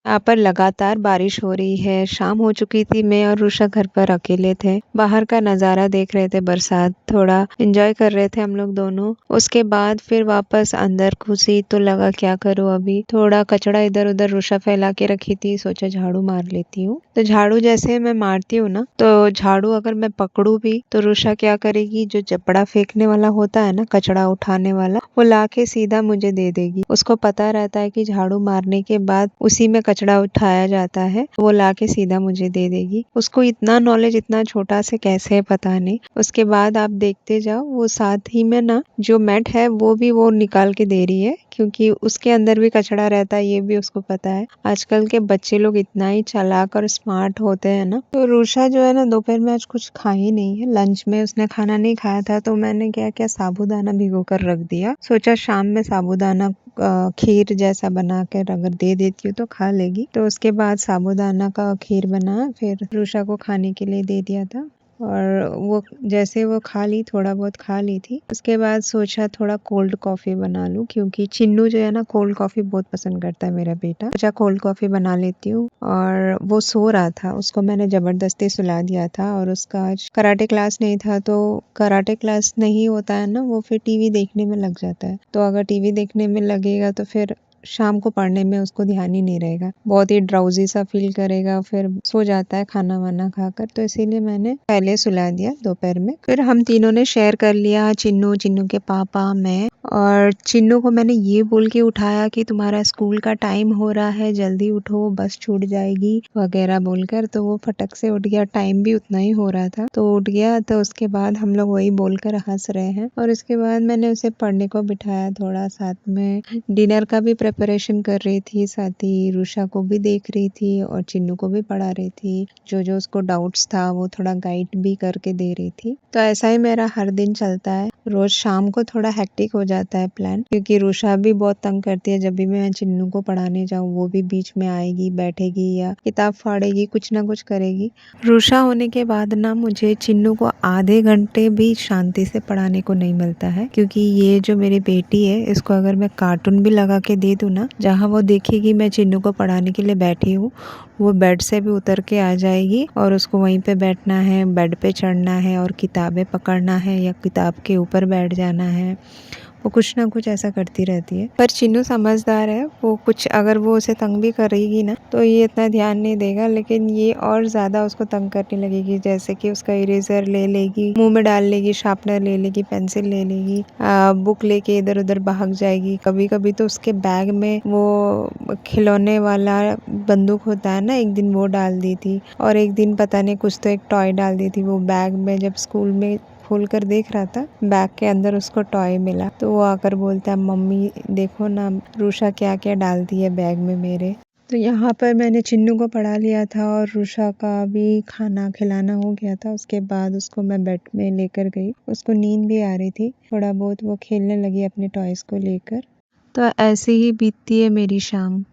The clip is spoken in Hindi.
यहाँ पर लगातार बारिश हो रही है। शाम हो चुकी थी, मैं और रुषा घर पर अकेले थे। बाहर का नज़ारा देख रहे थे, बरसात थोड़ा एंजॉय कर रहे थे हम लोग दोनों। उसके बाद फिर वापस अंदर घुसी तो लगा क्या करूँ अभी, थोड़ा कचरा इधर उधर रुषा फैला के रखी थी, सोचा झाड़ू मार लेती हूँ। तो झाड़ू जैसे मैं मारती हूँ ना, तो झाड़ू अगर मैं पकड़ू भी तो रुषा क्या करेगी, जो चपड़ा फेंकने वाला होता है ना, कचरा उठाने वाला, वो लाके सीधा मुझे दे देगी। उसको पता रहता है कि झाड़ू मारने के बाद उसी में कचरा उठाया जाता है, वो लाके सीधा मुझे दे देगी। उसको इतना नॉलेज इतना छोटा से कैसे है पता नहीं। उसके बाद आप देखते जाओ, वो साथ ही में ना जो मैट है वो भी वो निकाल के दे रही है, क्योंकि उसके अंदर भी कचरा रहता है, ये भी उसको पता है। आजकल के बच्चे लोग इतना ही चालाक और स्मार्ट होते हैं ना। तो रूषा जो है ना, दोपहर में आज कुछ खाई नहीं है। लंच में उसने खाना नहीं खाया था, तो मैंने क्या किया, साबूदाना भिगो कर रख दिया। सोचा शाम में साबूदाना खीर जैसा बना कर अगर दे देती हूँ तो खा लेगी। तो उसके बाद साबूदाना का खीर बना, फिर रुषा को खाने के लिए दे दिया था। और वो जैसे वो खा ली, थोड़ा बहुत खा ली थी। उसके बाद सोचा थोड़ा कोल्ड कॉफी बना लूं, क्योंकि चिन्नू जो है ना कोल्ड कॉफी बहुत पसंद करता है मेरा बेटा। सोचा कोल्ड कॉफी बना लेती हूँ। और वो सो रहा था, उसको मैंने जबरदस्ती सुला दिया था। और उसका आज कराटे क्लास नहीं था, तो कराटे क्लास नहीं होता है ना, वो फिर टीवी देखने में लग जाता है। तो अगर टीवी देखने में लगेगा तो फिर शाम को पढ़ने में उसको ध्यान ही नहीं रहेगा, बहुत ही ड्राउजी सा फील करेगा, फिर सो जाता है खाना वाना खाकर। तो इसीलिए मैंने पहले सुला दिया दोपहर में। फिर हम तीनों ने शेयर कर लिया, चिन्नू, चिन्नू के पापा, मैं। और चिन्नू को मैंने ये बोल के उठाया कि तुम्हारा स्कूल का टाइम हो रहा है, जल्दी उठो, बस छूट जाएगी वगैरह बोलकर। तो वो फटक से उठ गया, टाइम भी उतना ही हो रहा था तो उठ गया। तो उसके बाद हम लोग वही बोलकर हंस रहे हैं। और उसके बाद मैंने उसे पढ़ने को बिठाया, थोड़ा साथ में डिनर का भी प्रिपरेशन कर रही थी, साथ ही रुषा को भी देख रही थी और चिन्नू को भी पढ़ा रही थी। जो जो उसको डाउट्स था वो थोड़ा गाइड भी करके दे रही थी। तो ऐसा ही मेरा हर दिन चलता है। रोज शाम को थोड़ा हेक्टिक हो जाता है प्लान, क्योंकि रुषा भी बहुत तंग करती है। जब भी मैं चिन्नू को पढ़ाने जाऊँ वो भी बीच में आएगी, बैठेगी या किताब फाड़ेगी, कुछ ना कुछ करेगी। रुषा होने के बाद ना मुझे चिन्नू को आधे घंटे भी शांति से पढ़ाने को नहीं मिलता है, क्योंकि ये जो मेरी बेटी है, इसको अगर मैं कार्टून भी लगा के दे दूँ ना, जहाँ वो देखेगी मैं चिन्नू को पढ़ाने के लिए बैठी हूँ, वो बेड से भी उतर के आ जाएगी और उसको वहीं पे बैठना है, बेड पे चढ़ना है और किताबें पकड़ना है या किताब के ऊपर बैठ जाना है। वो कुछ ना कुछ ऐसा करती रहती है। पर चिन्नू समझदार है, वो कुछ अगर वो उसे तंग भी करेगी ना तो ये इतना ध्यान नहीं देगा, लेकिन ये और ज़्यादा उसको तंग करने लगेगी। जैसे कि उसका इरेजर ले लेगी, मुंह में डाल लेगी, शार्पनर ले लेगी, पेंसिल ले लेगी, बुक लेके इधर उधर भाग जाएगी। कभी कभी तो उसके बैग में वो खिलौने वाला बंदूक होता है ना, एक दिन वो डाल दी थी। और एक दिन पता नहीं कुछ तो एक टॉय डाल दी थी वो बैग में। जब स्कूल में खोल कर देख रहा था, बैग के अंदर उसको टॉय मिला, तो वो आकर बोलता है, मम्मी देखो ना रुषा क्या क्या डालती है बैग में मेरे। तो यहाँ पर मैंने चिन्नू को पढ़ा लिया था और रुषा का भी खाना खिलाना हो गया था। उसके बाद उसको मैं बेड में लेकर गई, उसको नींद भी आ रही थी, थोड़ा बहुत वो खेलने लगी अपने टॉयज को लेकर। तो ऐसे ही बीतती है मेरी शाम।